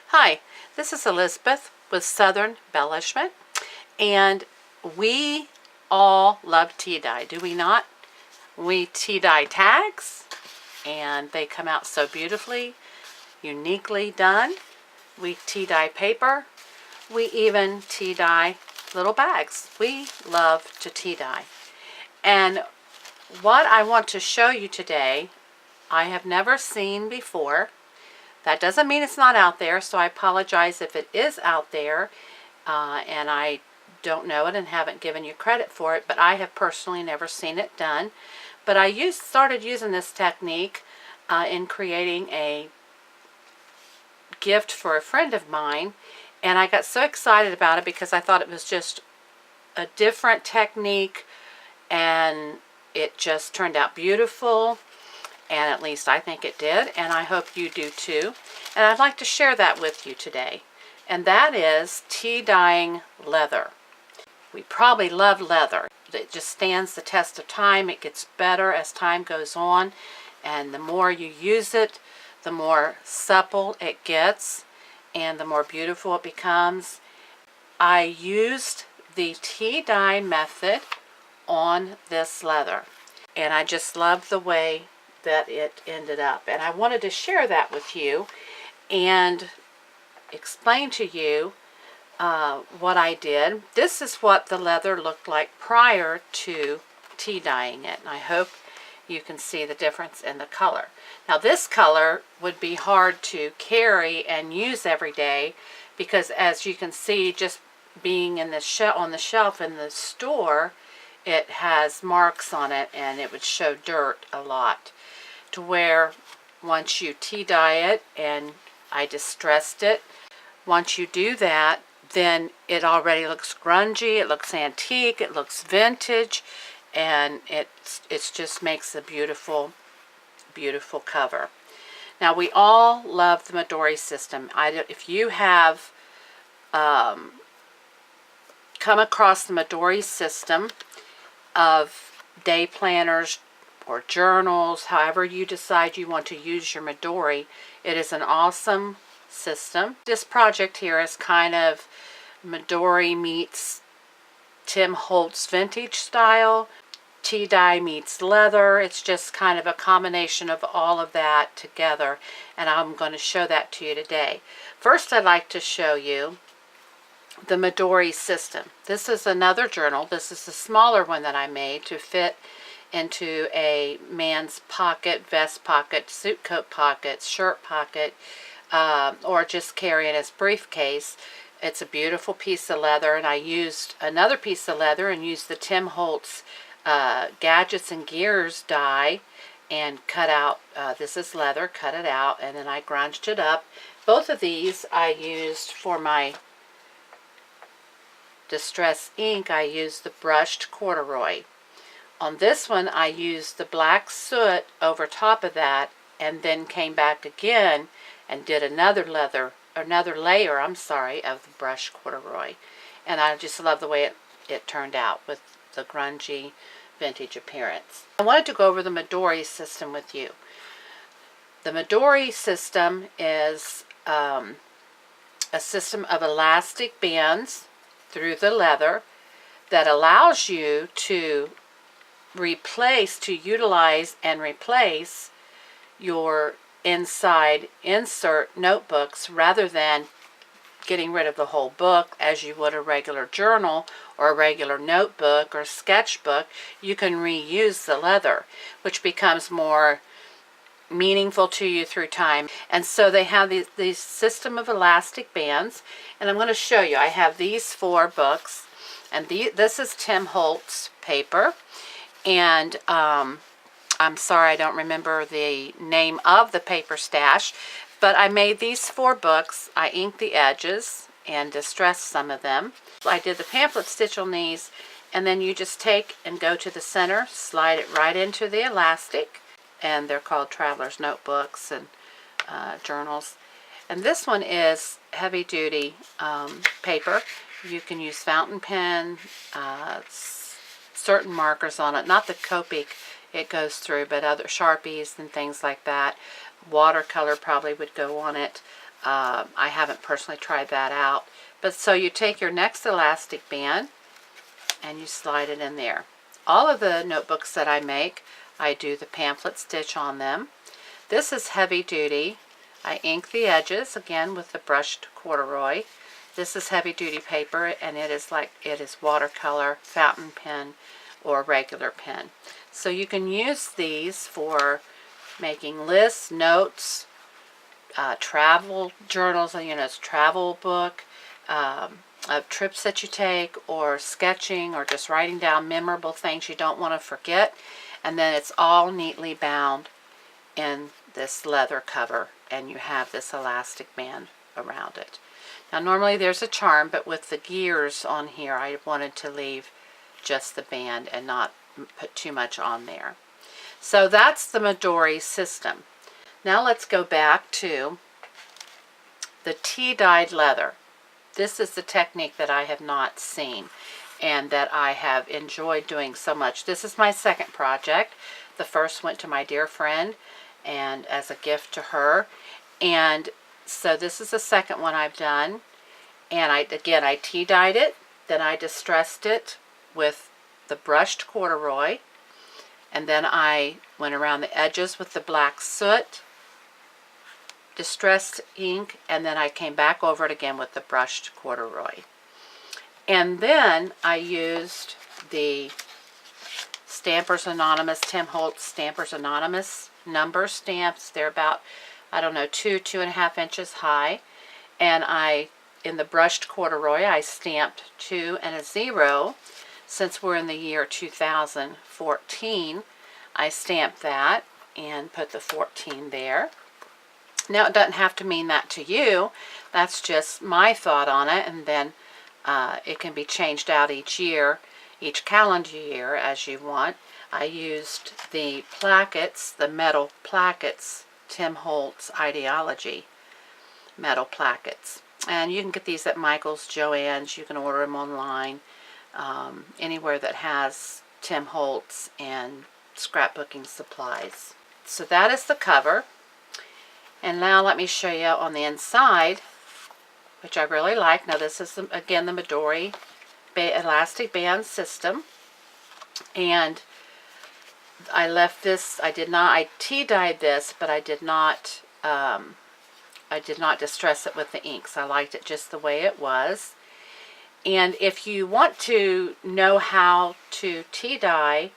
Hi, this is Elizabeth with Southern Embellishment, and we all love tea dye, do we not? We tea dye tags, and they come out so beautifully, uniquely done. We tea dye paper. We even tea dye little bags. We love to tea dye. And what I want to show you today, I have never seen before. That doesn't mean it's not out there, so I apologize if it is out there and I don't know it and haven't given you credit for it, but I have personally never seen it done. But I started using this technique in creating a gift for a friend of mine, and I got so excited about it because I thought it was just a different technique, and it just turned out beautiful. And at least I think it did, and I hope you do too. And I'd like to share that with you today. And that is tea dyeing leather. We probably love leather. It just stands the test of time. It gets better as time goes on. And the more you use it, the more supple it gets and the more beautiful it becomes. I used the tea dye method on this leather, and I just love the way that it ended up, and I wanted to share that with you and explain to you what I did. This is what the leather looked like prior to tea dyeing it, and I hope you can see the difference in the color. Now this color would be hard to carry and use every day because, as you can see, just being in the on the shelf in the store, it has marks on it and it would show dirt a lot. To where once you tea dye it, and I distressed it, once you do that, then it already looks grungy, it looks antique, it looks vintage, and it just makes a beautiful, beautiful cover. Now we all love the Fauxdori system. If you have come across the Fauxdori system of day planners or journals, however you decide you want to use your Fauxdori, it is an awesome system. This project here is kind of Fauxdori meets Tim Holtz vintage style, tea dye meets leather. It's just kind of a combination of all of that together, and I'm going to show that to you today. First, I'd like to show you the Fauxdori system. This is another journal. This is the smaller one that I made to fit into a man's pocket, vest pocket, suit coat pocket, shirt pocket, or just carry in his briefcase. It's a beautiful piece of leather, and I used another piece of leather and used the Tim Holtz Gadgets and Gears die and cut out, this is leather, cut it out, and then I grunged it up. Both of these I used for my distress ink. I used the brushed corduroy. On this one, I used the black soot over top of that, and then came back again and did another layer, of the brushed corduroy. And I just love the way it turned out with the grungy vintage appearance. I wanted to go over the Fauxdori system with you. The Fauxdori system is a system of elastic bands through the leather that allows you to utilize and replace your inside insert notebooks rather than getting rid of the whole book as you would a regular journal or a regular notebook or sketchbook. You can reuse the leather, which becomes more meaningful to you through time. And so they have these system of elastic bands, and I'm going to show you. I have these 4 books, and this is Tim Holtz paper. And I'm sorry I don't remember the name of the paper stash, but I made these 4 books. I inked the edges and distressed some of them. I did the pamphlet stitch on these, and then you just take and go to the center, slide it right into the elastic, and they're called traveler's notebooks and journals. And this one is heavy duty paper. You can use fountain pen, certain markers on it, not the Copic it goes through, but other Sharpies and things like that. Watercolor probably would go on it. I haven't personally tried that out. But so you take your next elastic band and you slide it in there. All of the notebooks that I make, I do the pamphlet stitch on them. This is heavy duty. I ink the edges again with the brushed corduroy. This is heavy duty paper, and it is watercolor, fountain pen, or regular pen. So you can use these for making lists, notes, travel journals, travel book, of trips that you take, or sketching, or just writing down memorable things you don't want to forget. And then it's all neatly bound in this leather cover, and you have this elastic band around it. Now normally there's a charm, but with the gears on here I wanted to leave just the band and not put too much on there. So that's the Midori system. Now let's go back to the tea-dyed leather. This is the technique that I have not seen and that I have enjoyed doing so much. This is my second project. The first went to my dear friend and as a gift to her, and so this is the second one I've done. And I tea-dyed it, then I distressed it with the brushed corduroy, and then I went around the edges with the black soot, distressed ink, and then I came back over it again with the brushed corduroy. And then I used the Stampers Anonymous, Tim Holtz Stampers Anonymous number stamps. They're about, I don't know, 2.5 inches high. And in the brushed corduroy, I stamped 2 and a 0. Since we're in the year 2014, I stamped that and put the 14 there. Now it doesn't have to mean that to you. That's just my thought on it, and then it can be changed out each year, each calendar year as you want. I used the plackets, the metal plackets, Tim Holtz Ideology metal plackets. And you can get these at Michael's, Joann's. You can order them online, anywhere that has Tim Holtz and scrapbooking supplies. So that is the cover. And now let me show you on the inside, which I really like. Now this is, again, the Midori elastic band system. And I left this, I tea-dyed this, but I did not distress it with the inks. I liked it just the way it was. And if you want to know how to tea-dye,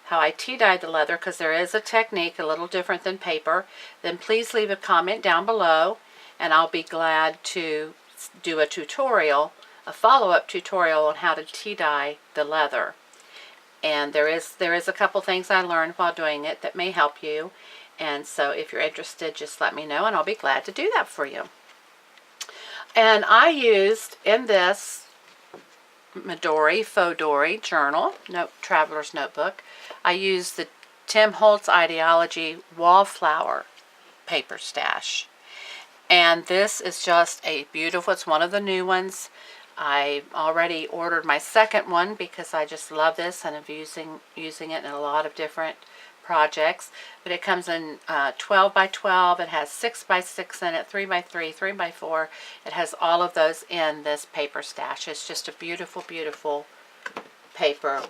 how I tea-dye the leather, because there is a technique a little different than paper, then please leave a comment down below, and I'll be glad to do a tutorial, a follow-up tutorial on how to tea-dye the leather. And there is a couple things I learned while doing it that may help you. And so if you're interested, just let me know and I'll be glad to do that for you. And I used in this Midori Fauxdori journal, traveler's notebook, I used the Tim Holtz Ideology Wallflower paper stash. And this is just a beautiful, it's one of the new ones. I already ordered my second one because I just love this and I'm using it in a lot of different projects. But it comes in 12 by 12. It has 6 by 6 in it, 3 by 3, 3 by 4. It has all of those in this paper stash. It's just a beautiful, beautiful paper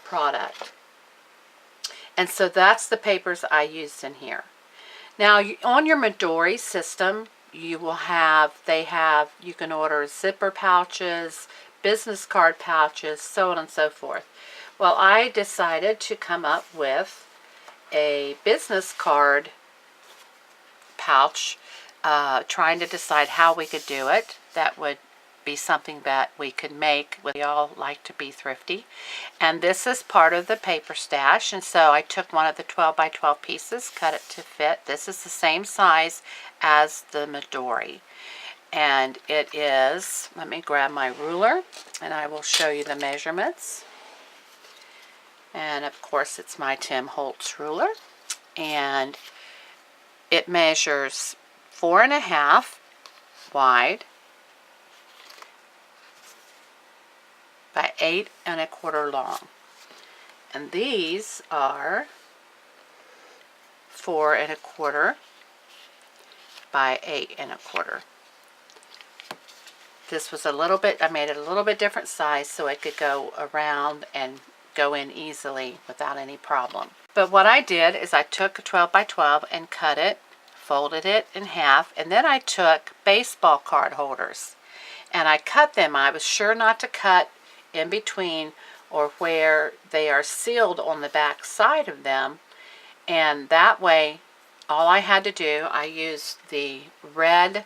product. And so that's the papers I used in here. Now on your Midori system, you will have, you can order zipper pouches, business card pouches, so on and so forth. Well, I decided to come up with a business card pouch, trying to decide how we could do it. That would be something that we could make. We all like to be thrifty. And this is part of the paper stash. And so I took one of the 12 by 12 pieces, cut it to fit. This is the same size as the Midori. And it is, let me grab my ruler and I will show you the measurements. And of course it's my Tim Holtz ruler. And it measures 4.5 wide by 8.25 long. And these are 4.25 by 8 1/4. This was a little bit, I made it a little bit different size so it could go around and go in easily without any problem. But what I did is I took a 12 by 12 and cut it, folded it in half, and then I took baseball card holders and I cut them. I was sure not to cut in between or where they are sealed on the back side of them, and that way all I had to do, I used the red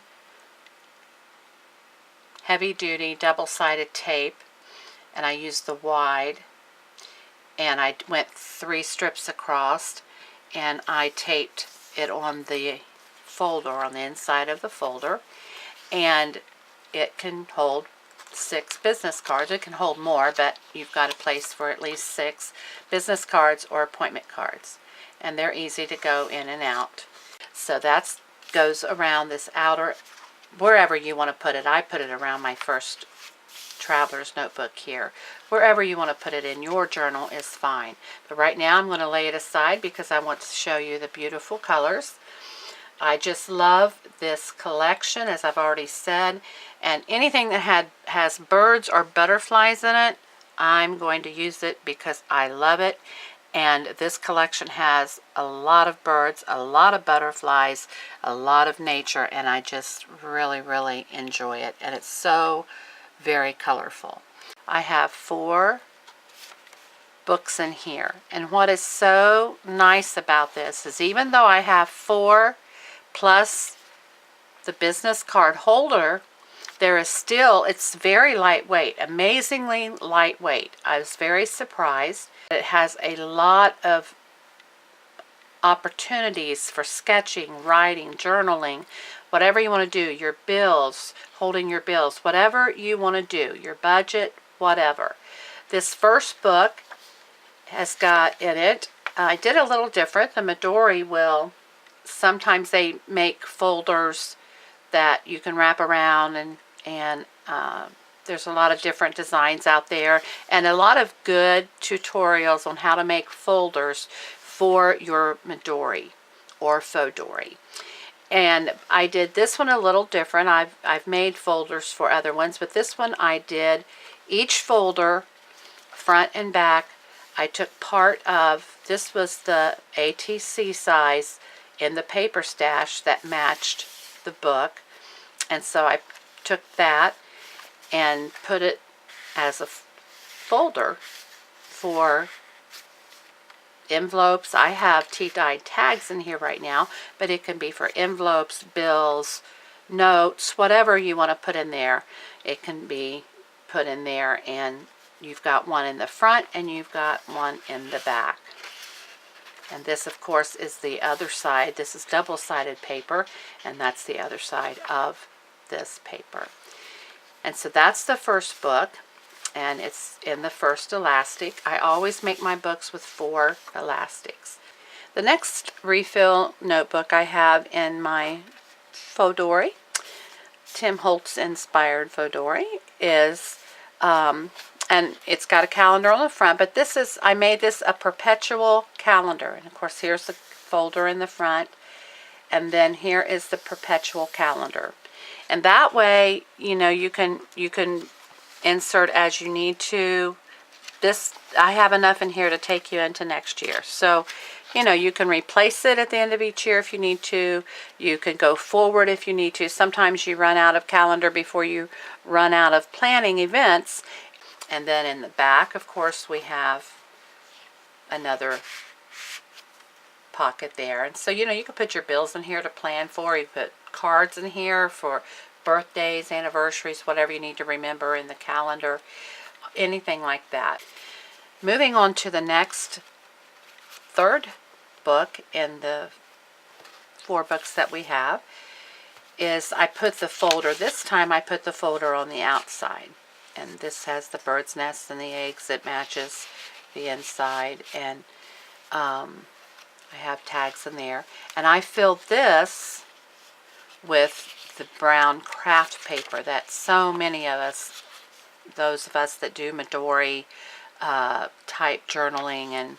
heavy-duty double-sided tape, and I used the wide, and I went 3 strips across, and I taped it on the folder, on the inside of the folder, and it can hold 6 business cards. It can hold more, but you've got a place for at least 6 business cards or appointment cards, and they're easy to go in and out. So that goes around this outer, wherever you want to put it. I put it around my first traveler's notebook here. Wherever you want to put it in your journal is fine. But right now I'm going to lay it aside because I want to show you the beautiful colors. I just love this collection, as I've already said, and anything that has birds or butterflies in it, I'm going to use it because I love it. And this collection has a lot of birds, a lot of butterflies, a lot of nature, and I just really, really enjoy it. And it's so very colorful. I have 4 books in here. And what is so nice about this is even though I have 4 plus the business card holder, there is still, it's very lightweight, amazingly lightweight. I was very surprised. It has a lot of opportunities for sketching, writing, journaling, whatever you want to do, your bills, holding your bills, whatever you want to do, your budget, whatever. This first book has got in it, I did a little different. The Midori will, sometimes they make folders that you can wrap around, and there's a lot of different designs out there and a lot of good tutorials on how to make folders for your Midori or Fauxdori. And I did this one a little different. I've made folders for other ones, but this one I did each folder, front and back. I took part of, this was the ATC size in the paper stash that matched the book, and so I took that and put it as a folder for envelopes. I have tea-dyed tags in here right now, but it can be for envelopes, bills, notes, whatever you want to put in there. It can be put in there, and you've got one in the front and you've got one in the back. And this, of course, is the other side. This is double-sided paper, and that's the other side of this paper. And so that's the first book, and it's in the first elastic. I always make my books with 4 elastics. The next refill notebook I have in my Fauxdori, Holtz Inspired Fauxdori, is, and it's got a calendar on the front, but this is, I made this a perpetual calendar. And of course, here's the folder in the front, and then here is the perpetual calendar. And that way, you know, you can insert as you need to. This, I have enough in here to take you into next year. So, you know, you can replace it at the end of each year if you need to. You can go forward if you need to. Sometimes you run out of calendar before you run out of planning events. And then in the back, of course, we have another pocket there. And so, you know, you can put your bills in here to plan for. You put cards in here for birthdays, anniversaries, whatever you need to remember in the calendar, anything like that. Moving on to the next, third book in the 4 books that we have is I put the folder, this time I put the folder on the outside. And this has the bird's nest and the eggs. It matches the inside, and I have tags in there. And I filled this with the brown craft paper that so many of us, those of us that do Midori type journaling and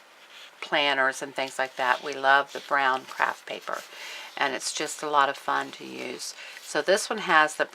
planners and things like that. We love the brown craft paper, and it's just a lot of fun to use. So this one has the brown